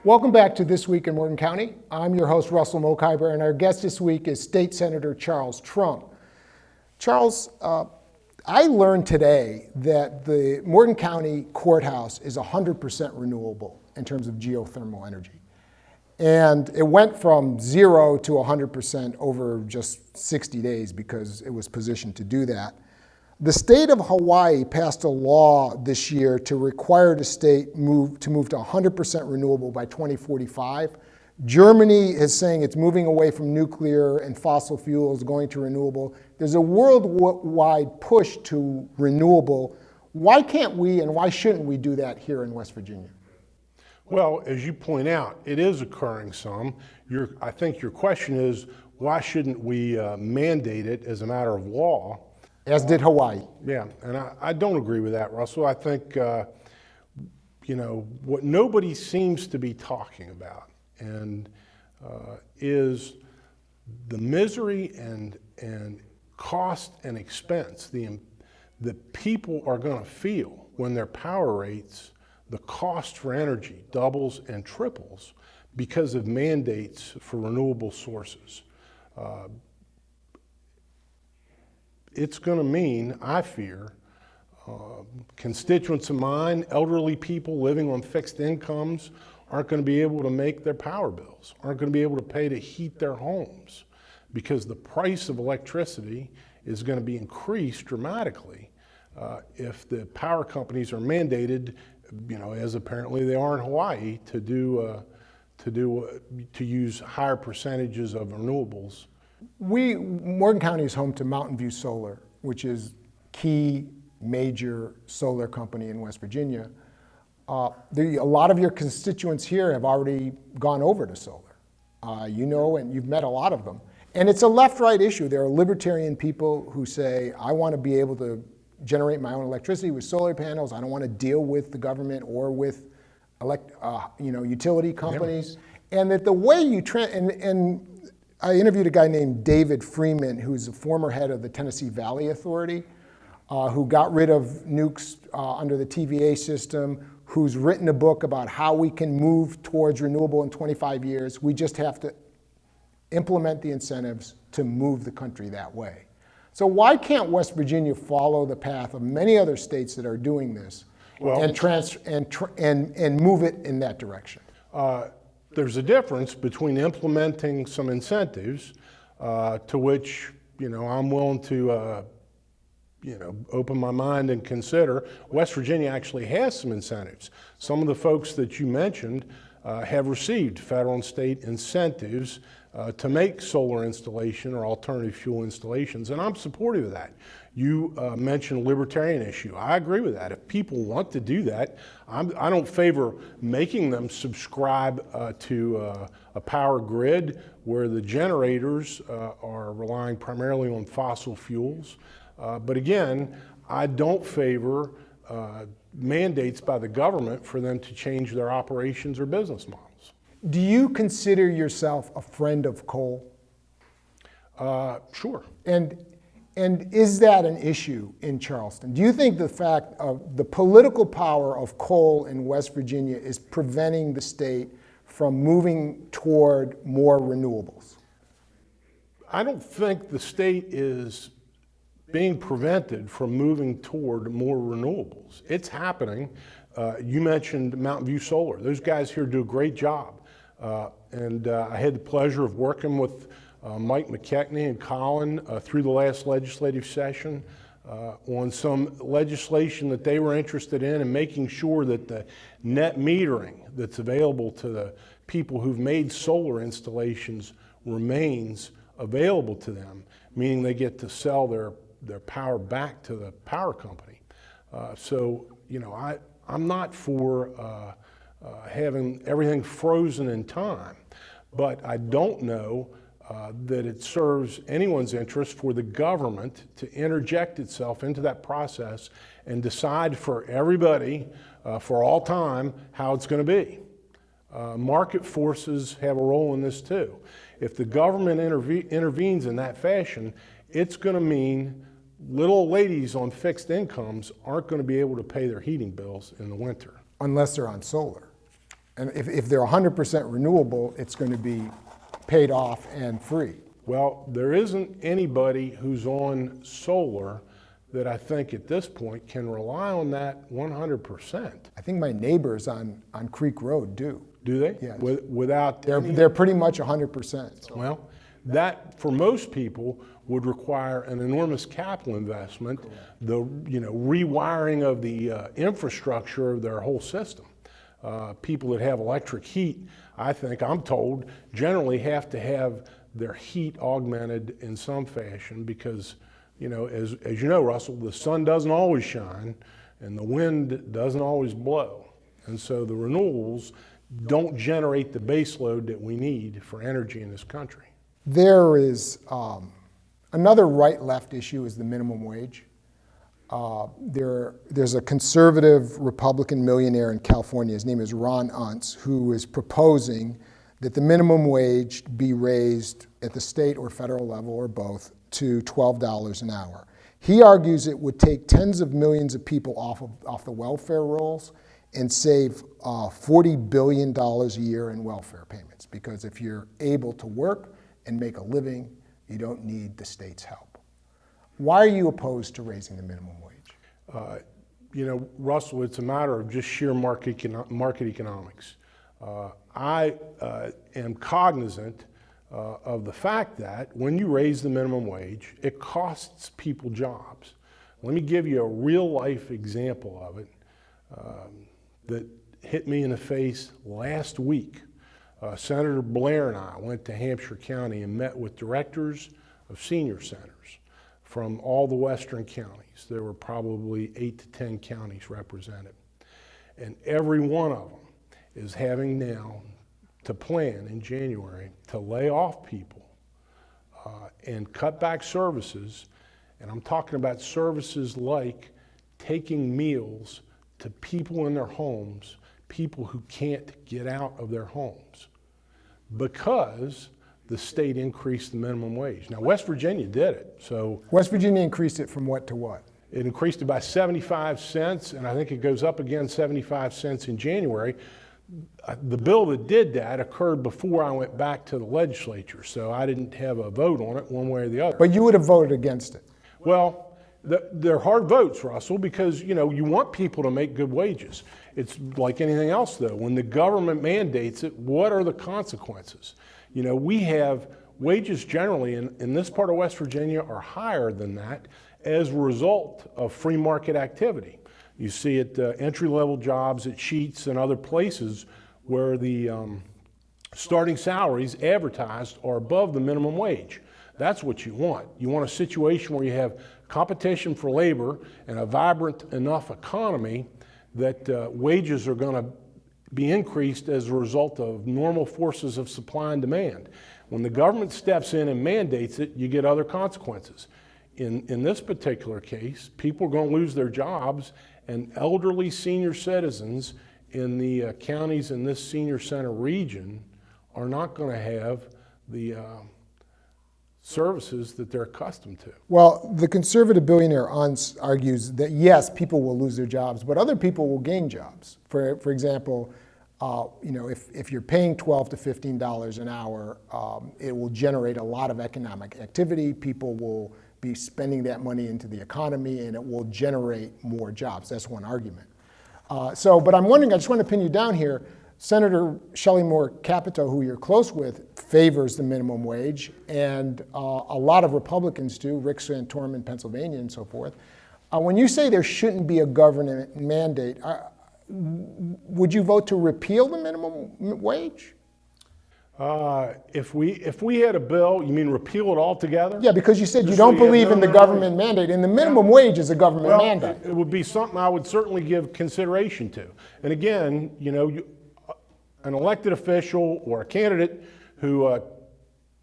Welcome back to This Week in Morgan County. I'm your host, Russell Mokhiber, and our guest this week is State Senator Charles Trump. Charles, I learned today that the Morgan County Courthouse is 100% renewable in terms of geothermal energy. And it went from 0 to 100% over just 60 days because it was positioned to do that. The state of Hawaii passed a law this year to require the state to move to 100% renewable by 2045. Germany is saying it's moving away from nuclear and fossil fuels, going to renewable. There's a worldwide push to renewable. Why can't we and why shouldn't we do that here in West Virginia? Well, as you point out, it is occurring some. I think your question is, why shouldn't we mandate it as a matter of law? As did Hawaii. Yeah, and I don't agree with that, Russell. I think, what nobody seems to be talking about is the misery and cost and expense that people are going to feel when their power rates, the cost for energy doubles and triples because of mandates for renewable sources. It's going to mean, I fear, constituents of mine, elderly people living on fixed incomes, aren't going to be able to make their power bills, aren't going to be able to pay to heat their homes because the price of electricity is going to be increased dramatically if the power companies are mandated, as apparently they are in Hawaii, to use higher percentages of renewables. Morgan County is home to Mountain View Solar, which is key major solar company in West Virginia. A lot of your constituents here have already gone over to solar, and you've met a lot of them. And it's a left-right issue. There are libertarian people who say, I want to be able to generate my own electricity with solar panels. I don't want to deal with the government or with utility companies. Yeah. And that the way you I interviewed a guy named David Freeman, who's a former head of the Tennessee Valley Authority, who got rid of nukes under the TVA system, who's written a book about how we can move towards renewable in 25 years. We just have to implement the incentives to move the country that way. So why can't West Virginia follow the path of many other states that are doing this and move it in that direction? There's a difference between implementing some incentives to which, I'm willing to, open my mind and consider. West Virginia actually has some incentives. Some of the folks that you mentioned have received federal and state incentives to make solar installation or alternative fuel installations, and I'm supportive of that. You mentioned a libertarian issue. I agree with that. If people want to do that, I don't favor making them subscribe to a power grid where the generators are relying primarily on fossil fuels. But again, I don't favor mandates by the government for them to change their operations or business models. Do you consider yourself a friend of coal? Sure. And is that an issue in Charleston? Do you think the fact of the political power of coal in West Virginia is preventing the state from moving toward more renewables? I don't think the state is being prevented from moving toward more renewables. It's happening. You mentioned Mountain View Solar. Those guys here do a great job. And I had the pleasure of working with Mike McKechnie and Colin through the last legislative session on some legislation that they were interested in and making sure that the net metering that's available to the people who've made solar installations remains available to them, meaning they get to sell their power back to the power company. I'm not for having everything frozen in time, but I don't know that it serves anyone's interest for the government to interject itself into that process and decide for everybody, for all time, how it's going to be. Market forces have a role in this too. If the government intervenes in that fashion, it's going to mean little ladies on fixed incomes aren't going to be able to pay their heating bills in the winter. Unless they're on solar. And if they're 100% renewable, it's going to be paid off and free. Well, there isn't anybody who's on solar that I think at this point can rely on that 100%. I think my neighbors on Creek Road do. Do they? Yes. Without They're pretty much 100%. So. Well, that for most people would require an enormous capital investment, the rewiring of the infrastructure of their whole system. People that have electric heat, I'm told, generally have to have their heat augmented in some fashion because, as you know, Russell, the sun doesn't always shine and the wind doesn't always blow. And so the renewables don't generate the base load that we need for energy in this country. There is another right-left issue is the minimum wage. There's a conservative Republican millionaire in California, his name is Ron Unz, who is proposing that the minimum wage be raised at the state or federal level or both to $12 an hour. He argues it would take tens of millions of people off the welfare rolls and save $40 billion a year in welfare payments, because if you're able to work and make a living, you don't need the state's help. Why are you opposed to raising the minimum wage? Russell, it's a matter of just sheer market economics. I am cognizant of the fact that when you raise the minimum wage, it costs people jobs. Let me give you a real life example of it that hit me in the face last week. Senator Blair and I went to Hampshire County and met with directors of senior centers from all the western counties. There were probably 8 to 10 counties represented. And every one of them is having now to plan in January to lay off people and cut back services. And I'm talking about services like taking meals to people in their homes, people who can't get out of their homes, because the state increased the minimum wage. Now, West Virginia did it. So West Virginia increased it from what to what? It increased it by 75 cents, and I think it goes up again 75 cents in January. The bill that did that occurred before I went back to the legislature, so I didn't have a vote on it one way or the other. But you would have voted against it. Well, they're hard votes, Russell, because you want people to make good wages. It's like anything else, though. When the government mandates it, what are the consequences? We have wages generally in this part of West Virginia are higher than that as a result of free market activity. You see it entry-level jobs at Sheetz and other places where the starting salaries advertised are above the minimum wage. That's what you want. You want a situation where you have competition for labor and a vibrant enough economy that wages are going to be increased as a result of normal forces of supply and demand. When the government steps in and mandates it, you get other consequences. In this particular case, people are going to lose their jobs, and elderly senior citizens in the counties in this senior center region are not going to have the services that they're accustomed to. Well, the conservative billionaire Unz argues that yes, people will lose their jobs, but other people will gain jobs. For example, if you're paying $12 to $15 an hour, it will generate a lot of economic activity. People will be spending that money into the economy, and it will generate more jobs. That's one argument. But I'm wondering, I just want to pin you down here. Senator Shelley Moore Capito, who you're close with, favors the minimum wage, and a lot of Republicans do, Rick Santorum in Pennsylvania and so forth. When you say there shouldn't be a government mandate, would you vote to repeal the minimum wage? If we had a bill, you mean repeal it altogether? Yeah, because you said you don't believe in the government mandate, and the minimum wage is a government mandate. It would be something I would certainly give consideration to. And again, an elected official or a candidate who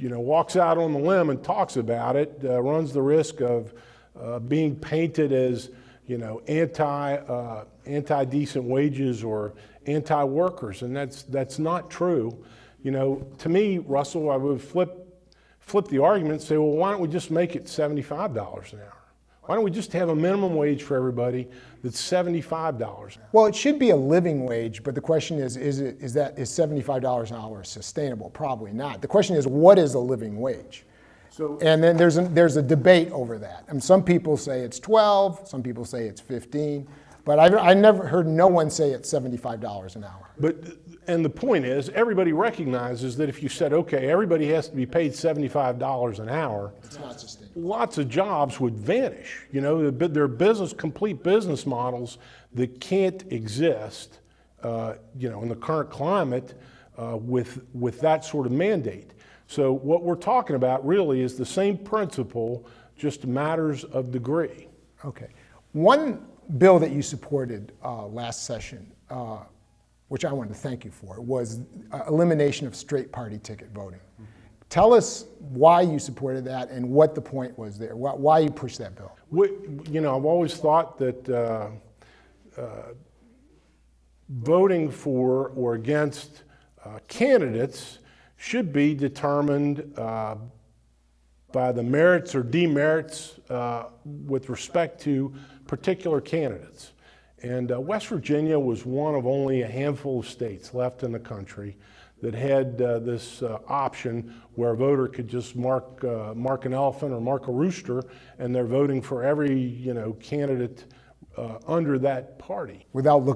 walks out on the limb and talks about it runs the risk of being painted as anti-decent wages or anti-workers, and that's not true. To me, Russell, I would flip the argument and say, well, why don't we just make it $75 an hour? Why don't we just have a minimum wage for everybody that's $75? Well, it should be a living wage, but the question is $75 an hour sustainable? Probably not. The question is, what is a living wage? And then there's a debate over that. And some people say it's 12, some people say it's 15, but I never heard no one say it's $75 an hour. And the point is, everybody recognizes that if you said, okay, everybody has to be paid $75 an hour, It's not sustainable. lots of jobs would vanish. You know, there are complete business models that can't exist, you know, in the current climate with that sort of mandate. So what we're talking about really is the same principle, just matters of degree. Okay. One bill that you supported last session, which I wanted to thank you for, was elimination of straight party ticket voting. Tell us why you supported that and what the point was there, why you pushed that bill. You know, I've always thought that voting for or against candidates should be determined by the merits or demerits with respect to particular candidates. And West Virginia was one of only a handful of states left in the country that had this option where a voter could just mark an elephant or mark a rooster, and they're voting for every, you know, candidate under that party. Without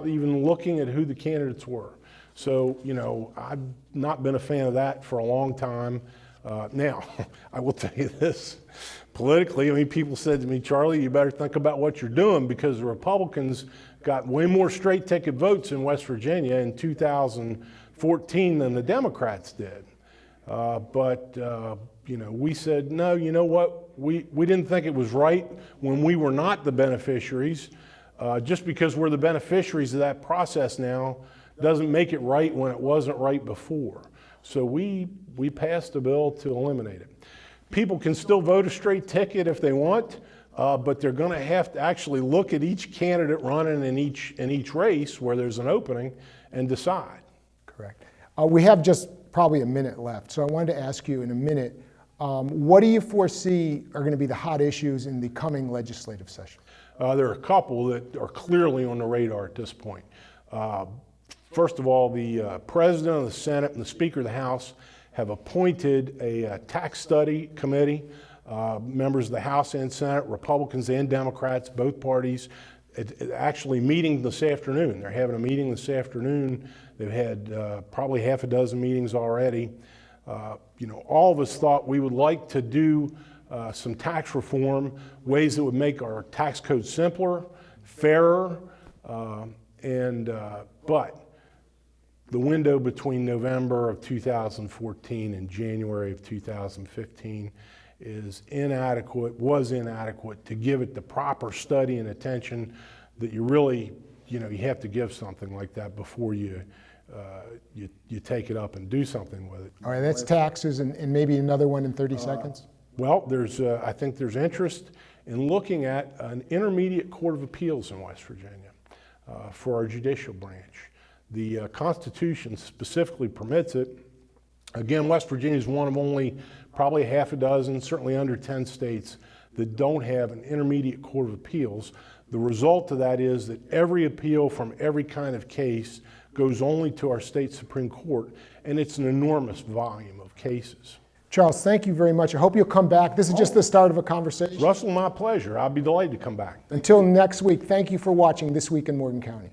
even looking at who the candidates were. So, you know, I've not been a fan of that for a long time. Now, I will tell you this, politically, I mean, people said to me, Charlie, you better think about what you're doing, because the Republicans got way more straight ticket votes in West Virginia in 2014 than the Democrats did. You know, we said, no, you know what, we didn't think it was right when we were not the beneficiaries. Just because we're the beneficiaries of that process now doesn't make it right when it wasn't right before. So we passed a bill to eliminate it. People can still vote a straight ticket if they want, but they're going to have to actually look at each candidate running in each race where there's an opening and decide. Correct. We have just probably a minute left, so I wanted to ask you in a minute, what do you foresee are going to be the hot issues in the coming legislative session? There are a couple that are clearly on the radar at this point. First of all, the President of the Senate and the Speaker of the House have appointed a tax study committee, members of the House and Senate, Republicans and Democrats, both parties, actually meeting this afternoon. They're having a meeting this afternoon. They've had probably half a dozen meetings already. You know, all of us thought we would like to do some tax reform, ways that would make our tax code simpler, fairer, but the window between November of 2014 and January of 2015 was inadequate to give it the proper study and attention that you really, you know, you have to give something like that before you take it up and do something with it. All right, that's taxes and maybe another one in 30 seconds. Well, I think there's interest in looking at an intermediate court of appeals in West Virginia for our judicial branch. The Constitution specifically permits it. Again, West Virginia is one of only probably half a dozen, certainly under 10 states that don't have an intermediate court of appeals. The result of that is that every appeal from every kind of case goes only to our state Supreme Court, and it's an enormous volume of cases. Charles, thank you very much. I hope you'll come back. This is just the start of a conversation. Russell, my pleasure. I'll be delighted to come back. Until next week, thank you for watching This Week in Morgan County.